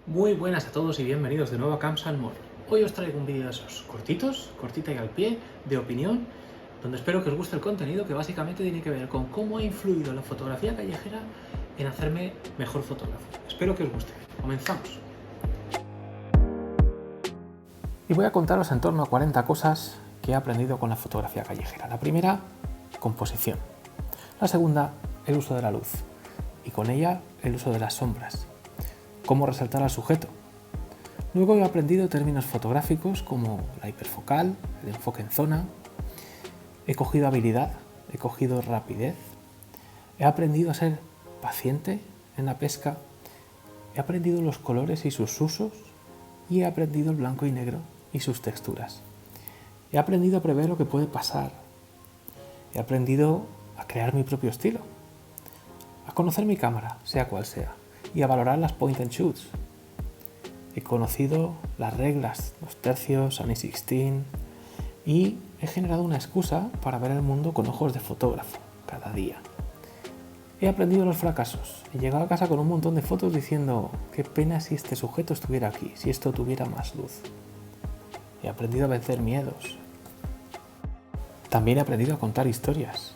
Muy buenas a todos y bienvenidos de nuevo a Camps and More. Hoy os traigo un vídeo de esos cortitos, cortita y al pie, de opinión, donde espero que os guste el contenido, que básicamente tiene que ver con cómo ha influido la fotografía callejera en hacerme mejor fotógrafo. Espero que os guste. Comenzamos. Y voy a contaros en torno a 40 cosas que he aprendido con la fotografía callejera. La primera, composición. La segunda, el uso de la luz. Y con ella, el uso de las sombras. Cómo resaltar al sujeto. Luego he aprendido términos fotográficos como la hiperfocal, el enfoque en zona. He cogido habilidad, he cogido rapidez. He aprendido a ser paciente en la pesca. He aprendido los colores y sus usos. Y he aprendido el blanco y negro y sus texturas. He aprendido a prever lo que puede pasar. He aprendido a crear mi propio estilo. A conocer mi cámara, sea cual sea. Y a valorar las point and shoots. He conocido las reglas, los tercios, Sunny 16 y he generado una excusa para ver el mundo con ojos de fotógrafo cada día. He aprendido los fracasos. He llegado a casa con un montón de fotos diciendo qué pena si este sujeto estuviera aquí, si esto tuviera más luz. He aprendido a vencer miedos. También he aprendido a contar historias,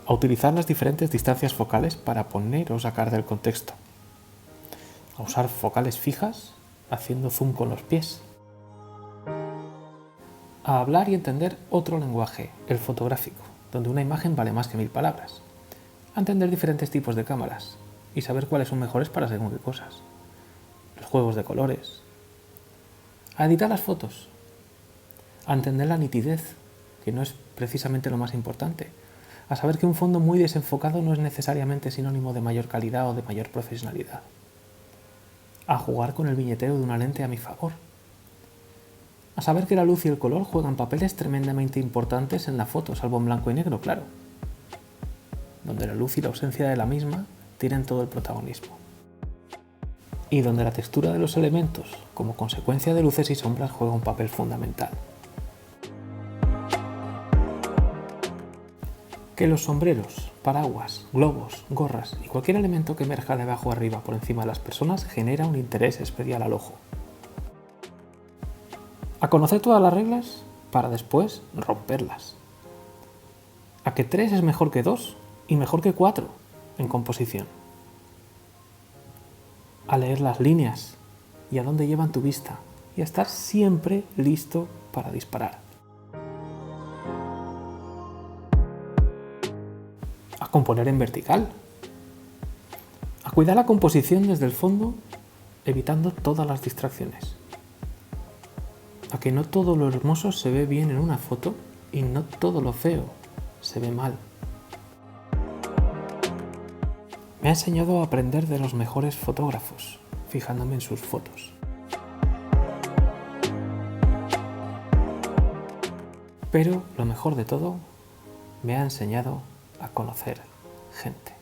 a utilizar las diferentes distancias focales para poner o sacar del contexto, a usar focales fijas haciendo zoom con los pies, a hablar y entender otro lenguaje, el fotográfico, donde una imagen vale más que 1000 palabras, a entender diferentes tipos de cámaras y saber cuáles son mejores para según qué cosas, los juegos de colores, a editar las fotos, a entender la nitidez, que no es precisamente lo más importante, a saber que un fondo muy desenfocado no es necesariamente sinónimo de mayor calidad o de mayor profesionalidad, a jugar con el viñeteo de una lente a mi favor, a saber que la luz y el color juegan papeles tremendamente importantes en la foto, salvo en blanco y negro, claro, donde la luz y la ausencia de la misma tienen todo el protagonismo, y donde la textura de los elementos, como consecuencia de luces y sombras, juega un papel fundamental. Que los sombreros, paraguas, globos, gorras y cualquier elemento que emerja de abajo arriba por encima de las personas genera un interés especial al ojo. A conocer todas las reglas para después romperlas. A que 3 es mejor que 2 y mejor que 4 en composición. A leer las líneas y a dónde llevan tu vista y a estar siempre listo para disparar. A componer en vertical, a cuidar la composición desde el fondo, evitando todas las distracciones, a que no todo lo hermoso se ve bien en una foto y no todo lo feo se ve mal. Me ha enseñado a aprender de los mejores fotógrafos, fijándome en sus fotos. Pero lo mejor de todo, me ha enseñado a conocer gente.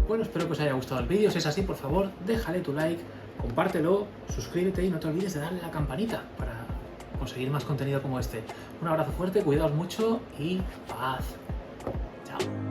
Bueno, espero que os haya gustado el vídeo. Si es así, por favor, déjale tu like, compártelo, suscríbete y no te olvides de darle a la campanita para conseguir más contenido como este. Un abrazo fuerte, cuidaos mucho y paz. Chao.